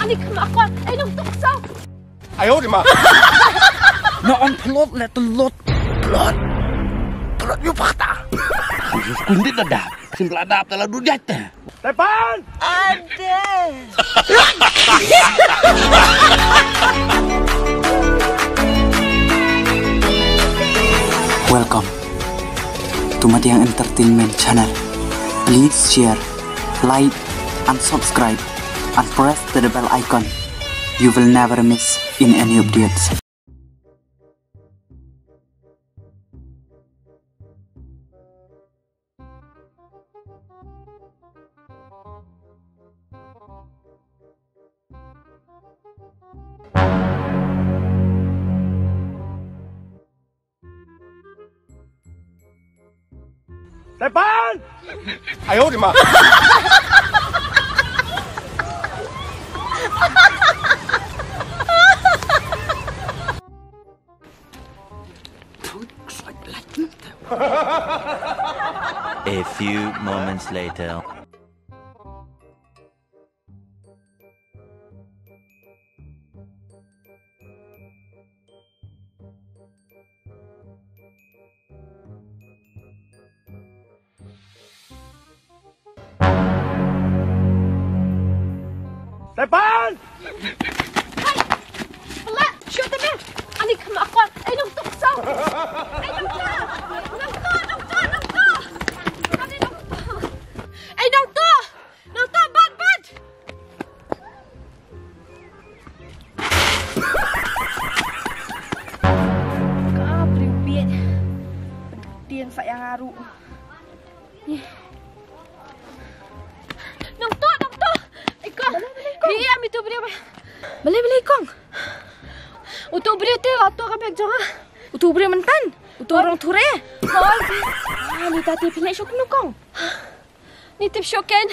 Ani kemakuan. Ay, nung tuksaw. 哎呦我的妈Noon pelot le telot. Pelot. Pelot yo fakta. Kundi dadap. Simladap tala dujat. 在班 Ada. Welcome to Matiang Entertainment Channel. Please share, like, and subscribe, and press the bell icon. You will never miss in any updates.在班 哎呦我的妈 A few moments later. Tại ban Wala, shoot na. Ani kemakuan. Ay, nung tuksaw. Ay, nung to. Ani nung to. Ay, nung to. Nung to, bad. Kapriwit. Pagdiyan sa yang aru. Nung to. Ikaw. Iya, mito beri apa? Beli kong. Utu beri tu, atau kami jangan. Utu beri mentan. Utu orang ture. Ni tadi pinai syok nukong. Ni tip syoken.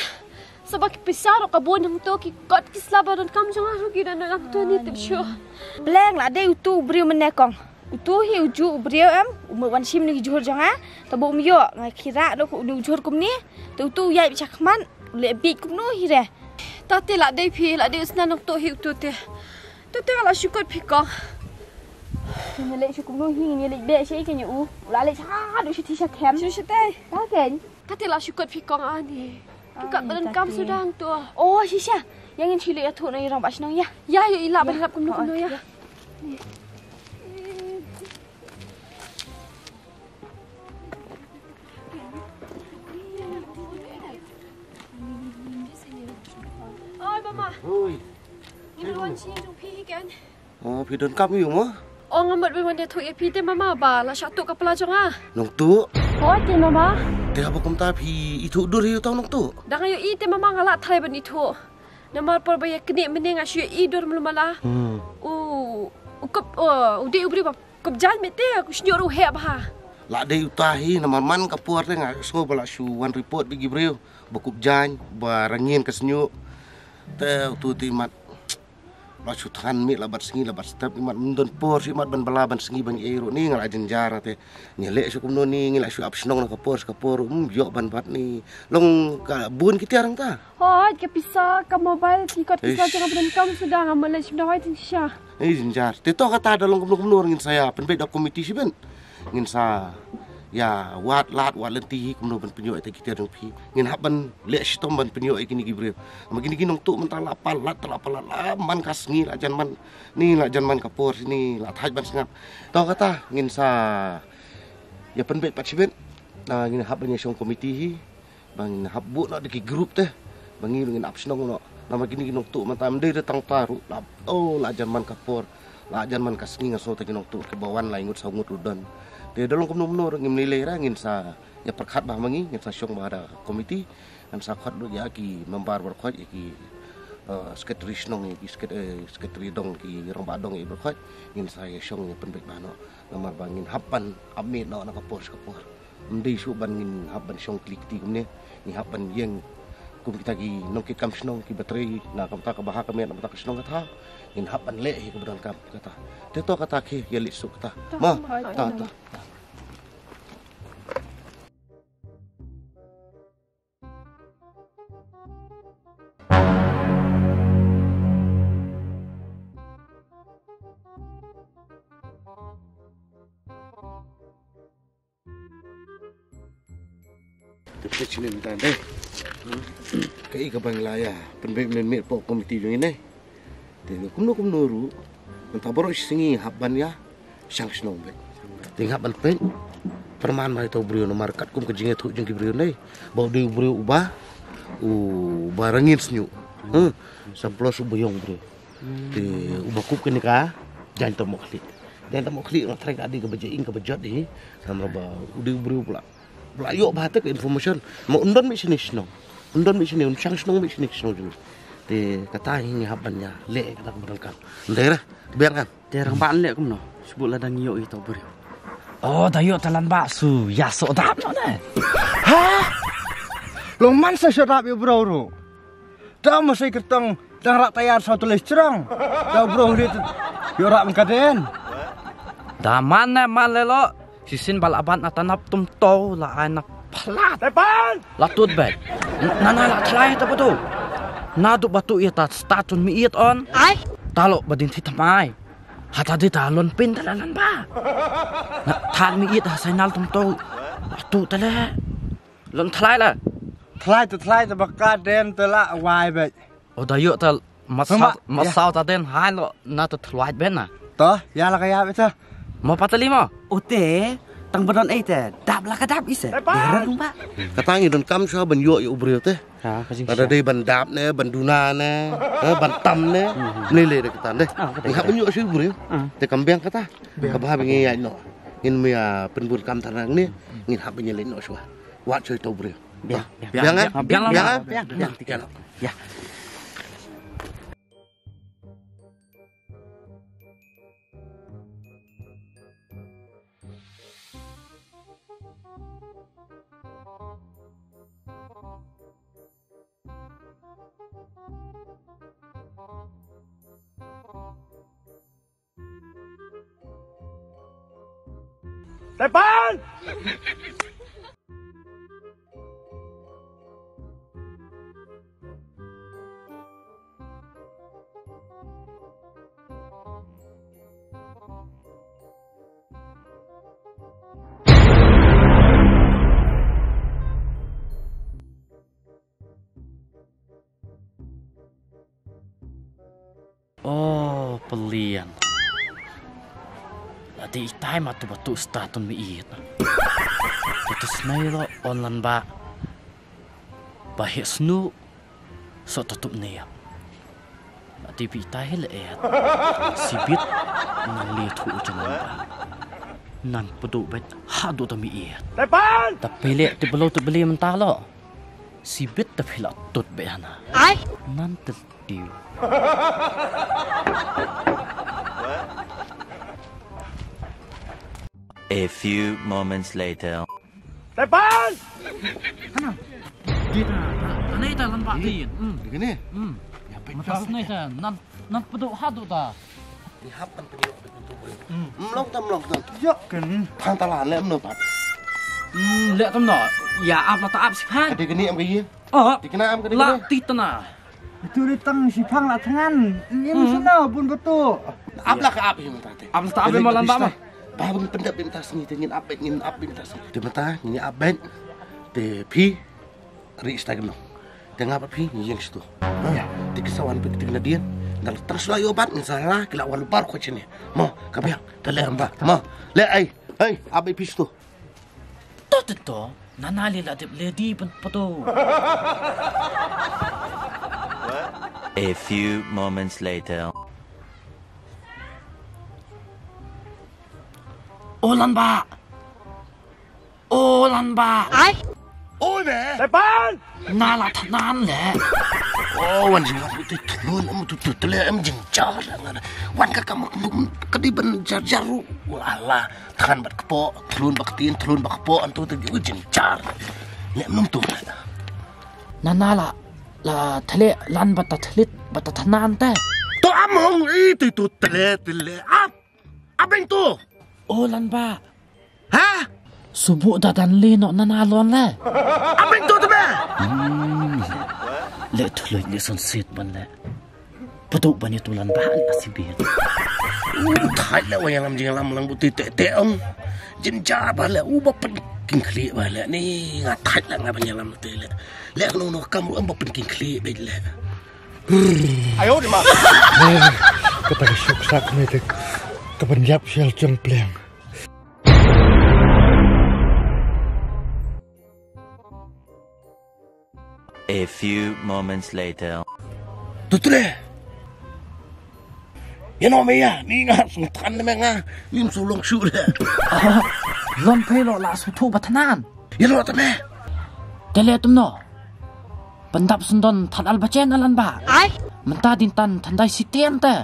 Sebab pisar kabun yang tu kikot kislabaran kam jangan rugi dan orang tu ni tip syok. Beleng lah deh utu beri menekong. Utu hi uju beri umur wansim ni jual jangan. Tabu umyo ngai kira lo ujur kum ni. Tu yai bicakman lebih kum no hi deh. Tati lah day pi lah day usna nak hiu tu te. Tu te kalau syukur pi kong. Nyelek syukur no hi nyelek dek sih kan you. Lalek cah duk syuti syathem. Syuti. Tak kan? Tati lah syukur pi kong ani. Kat badan kam sudah tu. Oh sisya. Yang cilik ya tu nak irang bas nang ya. Ya ya ilah berharap kum no ya. Mama. Oi. Ini sih tu pi kan. Oh, pi don kamอยู่มั้ง Oh ngamut bewan dia tu pi te mama ba la satu kepala jangan. น้องตู้ Oh te mama. แต่ฮะบ่กุมตาพี่อีทุดูริวตองน้องตู้ Dah ayo te mama ngalak thai ban itu. Nama por baya kini mending asyu idur belum malah. Ukap udi ubri bab kap jan mete aku syuru he bah. ละได้อุตาฮีน้ำมันกับปวดเลยไงโซ่บลาชูวันรีพอร์ตบิกิบริวบกุบจานบารังเงียนกับสนุแต่ตัวที่มัดเราชุดทันมีระบาดสงีระบาดสเต็ปมัดมันโดนปวดสิมัดบันบลาบันสงีบันเอรุนี่งาจันจาระเตเนี่ยเละชุกุมโนนี่งาชุอับสนองกับปวดยกบันพัดนี่ลงกับบุญkita orang ta Oh ke pisah ke mobile tikot pisah jangan berengkam sudah ngamal sudah wai tisha. Ini janjar teto kata dalam kumluk ngin saya penbed komiti sih ben ngin sa ya wat lat wat lenti kumno ban penyo ite kita dong pi ngin haban le sitom ban penyo ikini gibril magini ginong tu mentala palat man kasngi la jan man ni la jan man kapor sini la thaj ban sengap to kata ngin sa ya penbet pat sibet ngin haban ya song komiti hi bang habbu no di grup teh bangi ngin apsnong no nama gini ginong tu mentam de datang taru la la jan man kapor la jan man kasngi ngaso te ginong tu ke bawan la ingut sangut udan dia dalam kumno ngim nilai ra ngin sa ya perkhat bah mangi ngin sa syong bah ada komiti ngin sa khat do ya ki membar berkhat ki sekretari snong ki sekretari dong ki rong badong i berkhat ngin sa ya syong ya penbek bah no nomor bangin hapan amit no na kapor mendei su ban ngin haban syong klik ti kumne ni haban yeng kum kita ki nong ki kam snong ki baterai na kam ta ka bah ka met na ta ka snong ka ngin haban le hi kebetulan kam kata teto kata ke ya lisu kata ma ta ke sini bentar deh. Kai ka Banglaya, penbek men po komiti yung ini. Tino kumno ru. Mentaboro singi habban ya, sang snow bet. Ting habban pen. Perman mai to brio no market kum ke jinge thu jeng ki brio nei. Bau de brio ubah. Barangin senyu. Samplos ubuyong brio. Ti ubah kup kene ka, jangan to mokli. Dan tak mau klik nak try adi ke bejaing ke bejat ni sama ba udi beri pula ayok bahata ke information mau undon mi sini snow undon mi sini unsang snow mi sini snow juga te kata ini habannya le kata keberangkan daerah biarkan Terang ba le kumno. Sebut la dan yo itu beri. Oh, dayo talan baksu. Ya so dap no ne. Ha? Long man sa sedap yo bro ro. Da masih ketang dang rak tayar sa tulis cerang. Da bro ri yo rak mengkaden. Da mana malelo. Sisin balaban atanap tum to la anak plat. Tepan! Latut bet. Nana la try ta betul. Nadu batu ita statun mi it on. Ai? Talo badin si tamai. Hata di talon pin talalan ba. Na tan mi it hasay nal tum to. Batu tala. Lon try la. Thlai te bakaden te la wai bet. Oh dayo tal masau ta den hai lo na to thlai ben na. To, ya la kaya bet. Mau patali mo? Ote, tang badon ite, dap la kadap ise. Deran ba? Katanya don kam sa ban yo yo brio teh. Ha, kasing. Ada dei ban dap ne, ban duna ne, ban tam ne. Nile de katan deh. Ni hab yo sih brio. Te kambiang kata. Ka ba bingi ya no. Ngin mi penbun kam tanang ni, ngin hab bingi le no swa. Wat chơi to brio. Biang. Biang kan? Biang lah. Biang tiga. Ya. Tepan! Oh, pelian. Di itai matu batu statun mi it. Putus nairo online ba. Bahik snu so tutup niap. Di itai le et. Sibit nan li thu jalan ba. Nan pedu bet hadu ta mi it. Tepan! Tapi le ti belo tu beli mentah lo. Sibit ta phila tut be hana. Ai? Nan tel tiu. A few moments later. Tepan! Anai ta lan ba ti. Begini. Ya Matas ni ta nan pedu hadu ta. Ni hab ban penyo betul brio. Mlong tam. Yo ken. Thang talan le mno pat. Lek tam no. Ya ap la ta ap si phan. Kade geni am ke yin. Oh, Di kena am kade la geni. ti ta na. Itu di tang sipang la tangan. Ini musuna pun betul. Ab lah ka ab yin tate. Ap la ta ap mo lan ba ma. Babang pendap bintas ni ngin abet bintas. Te mata ngin abet te pi ri stagno. Te ngapa pi ngin situ. Ya, te kesawan pe tingna dia. Dal terus la yo bat ngin salah kila wan bar ko chene. Mo kabiang te le amba. Mo le ai abet pi situ. To. Nanali la de lady pen poto. A few moments later. Olan ba. Ai? Oi be. Tepan! Na la thanan le. Oh wan jing tu tulun am tu tele am jing jar. Wan ka kam kediban jar-jaru. Wala tahan bat kepo, tulun bak tin, tulun bak kepo antu tu jing jar. Le num tu. Nanala la thale lan bata thlit bata thanan te. To among itu tele. Abeng tu. Olan ba. Ha? Subu da dan le no nanalon le. Abeng tu be. Le thuloi le son sit ban le. Betul banyak tulan balik asibit. Thai lah yang lam jing lam lang buti te om. Jin ja ba la u ba pen king kli ba la ni nga thai la nga ban lam te la. La no kam om ba pen king kli ba la. 哎呦我的妈！ Kepada suksak medik kebenyap sial jempleng. A few moments later. Tutre. Ya no me ya, ni nga sung tan me nga. Lim su long shu le. Lon phe lo la su thu batanan. Ya lo ta me. Tele tum no. Pendap sundon tan al bachen alan ba. Ai. Menta din tan tandai sitian te.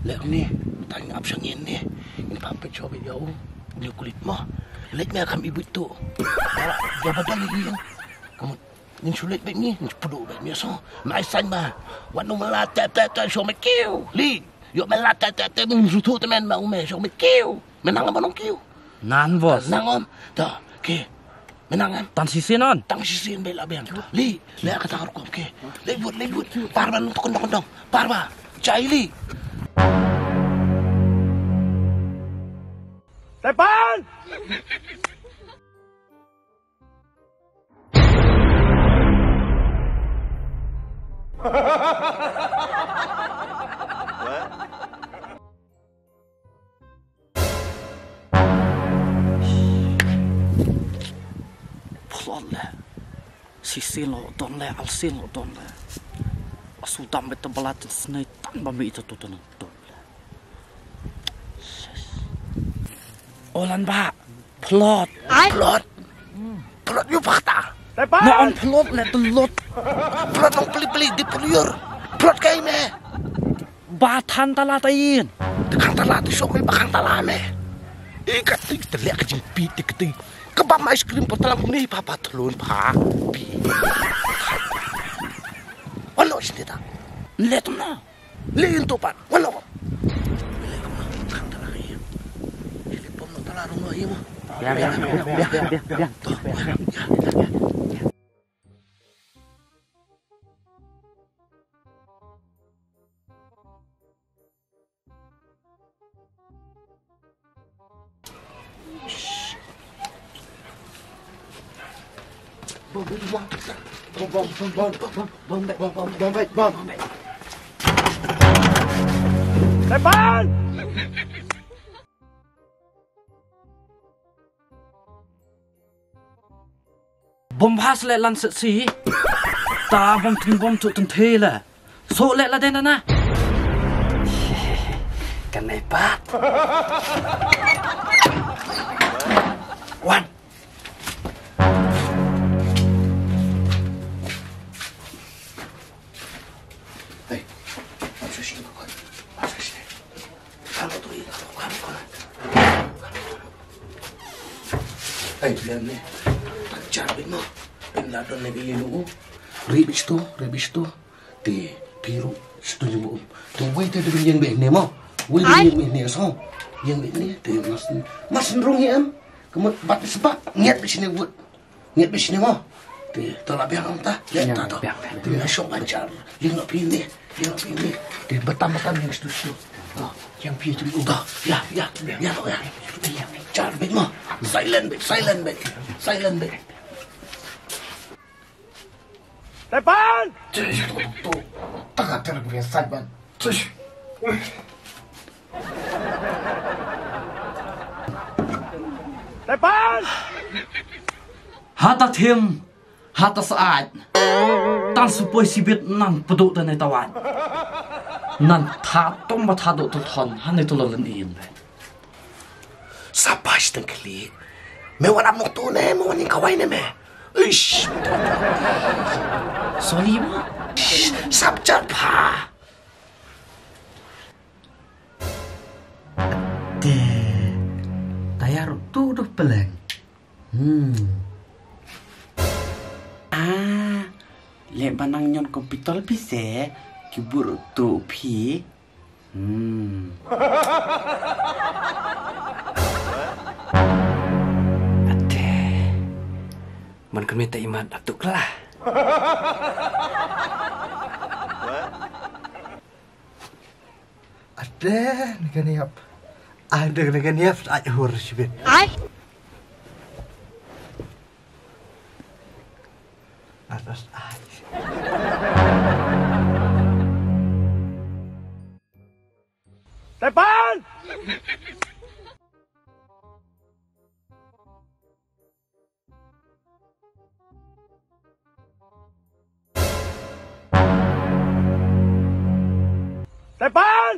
Lek ni, tanya apa sang ini? Ini pampai coba jauh. Ni kulit mah. Lek ni akan ibu tu. Dia badan lagi yang. Kamu ni sulit baik ni, ni pedu baik ni so. Mai san ba. Wan no melat tap show me kill. Li, yo melat tap ni sutu teman mau me show me kill. Menang apa nong kill? Nan bos. Nang om. Dah, ke. Menangan. Tan sisinon. Tang sisin bela biang. Li, lek kata aku ke. Lebut. Parba untuk kondong. Parba. Cai li. Depan! Plot le. Sisin lo don le, alsin lo don le. Asu tam bet belat snai tan ba mi itu tutun tu. Olan ba. Plot. Plot you fakta. Depan! Na on plot le telot. Plot nong peli di peliur. Plot kay me. Ba tan talatain. Tekang tala tu sok me bakang tala me. Ikat tik terliak kecing pi tik tik. Kebam ice cream potalam ni papa telun pa. Pi. Walo sini ta. Letum na. Lein tu pan. Walo. Rumah ibu. Biar. Bom! Depan! Bom has le lan si. Ta bom tu tun the le. So le la den na. Kan ai pat. One. Hey. Masuk sini kau. Masuk sini. Kalau tu ini kau. Hey, biar ni. Cari mo, pinladon na bilinu. Ribis to, ti piru, setuju mo. Tu wait ada yang behne mo, wait yang behne so, yang behne ti mas nrung yam. Kamu bat sebab niat bisine buat, niat bisine mo. Ti tolak biang ta, lihat ta to. Ti nasok ajar, yang nak pilih, ti betam-betam yang setuju. Oh, yang pilih tu udah, ya. Cari bet mo, silent bet. Depan! Tu, tak ada gue saban. Depan! Hata tim, hata saat. Tan supaya sibit nan peduk dan tawan. Nan tatom batado tu thon, han itu lolen in. Sabay setengkali. Mewan amok tu ne, mewan ni kawai ne me. Ish. Sorry mo. Sabjat pa. Tayar tu dah peleng. Lek banang nyon kompitol pise kibur tu pi. Ate. Man kami tak imat atuk lah. Ada dengan niap. Ada dengan niap tak hur sibin. Atas aja. Depan! Depan!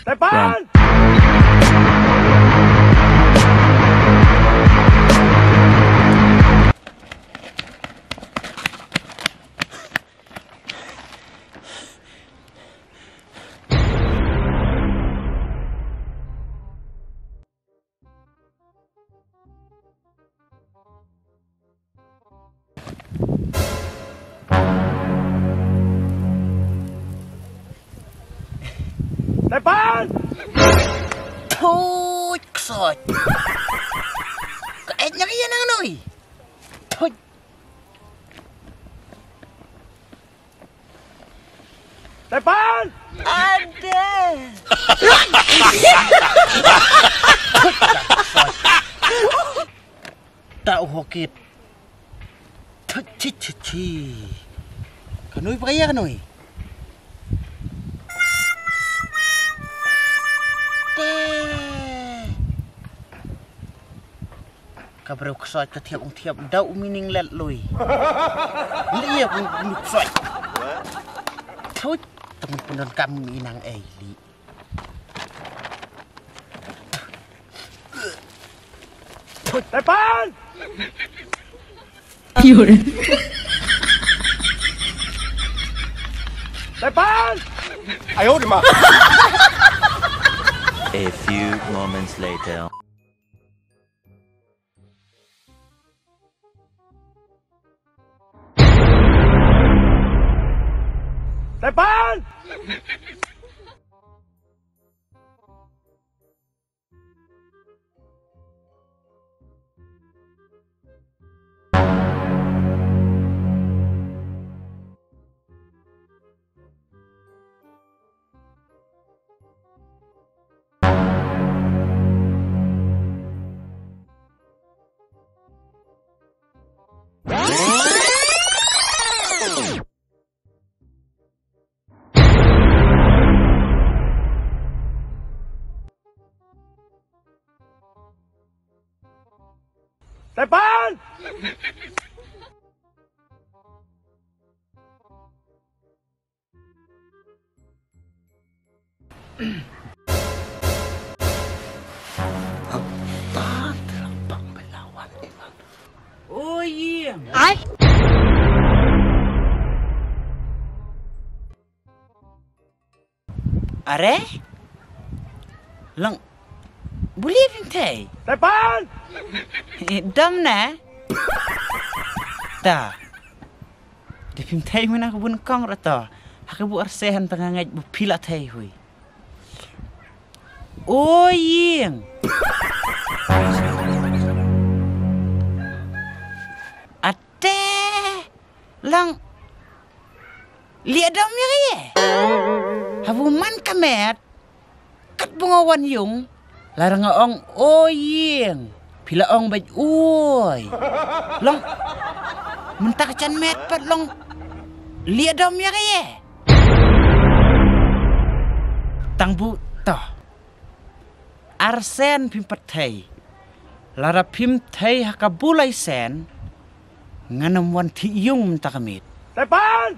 Depan! Depan! Thôi, soi. Cái nhắc yên nào nổi. Thôi. Depan! Ada. Tahu hokit. Thôi, chi. Kanoi paya kanoi. Kabarau kesoi ketiap tiap dau mining let lui. Liya pun kesoi. Thôi temen penon kamu inang li. Depan! Depan! 哎呦我的妈！ A few moments later. Depan! Depan! Terlampang melawan Evan. Oh iya. Are? Lang boleh pintai? Depan! Dam na? Ta. Di pintai mana aku bun kong rata. Aku bu arsehan tengah ngaj bu pila thai hui. Oh iya. Ate. Lang lihat dam ya ye. Habu man kamet. Kat bungawan yung. Larang ong oying. Pila ong baj uy. Long. Mentak can met pat long. Lihat dam ya ye. Tang bu toh. Arsen pimpat thai. Lara pim thai hakabulai sen. Nganam wan ti yung mentakamit. Depan!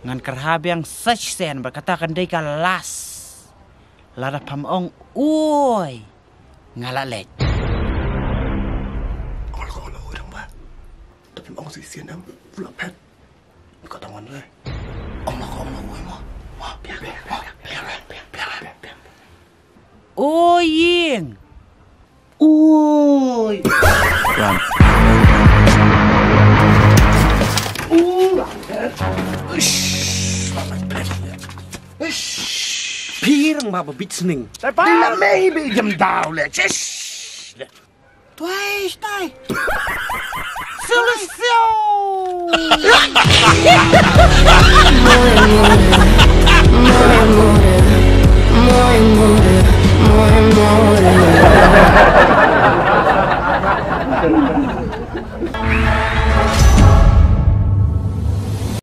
Ngan kerhabiang sechsen berkatakan day ka las. Lara pamong uy. Ngalalet. Kalau orang ba. Tapi ong si sian am pula pet. Kau tangan le. Ong lah uy mo. Wah, biar. Uying. Uy. Run. Pirang mababit sning. Depan! Maybe jam daw le. Twice, tay. Solusyon.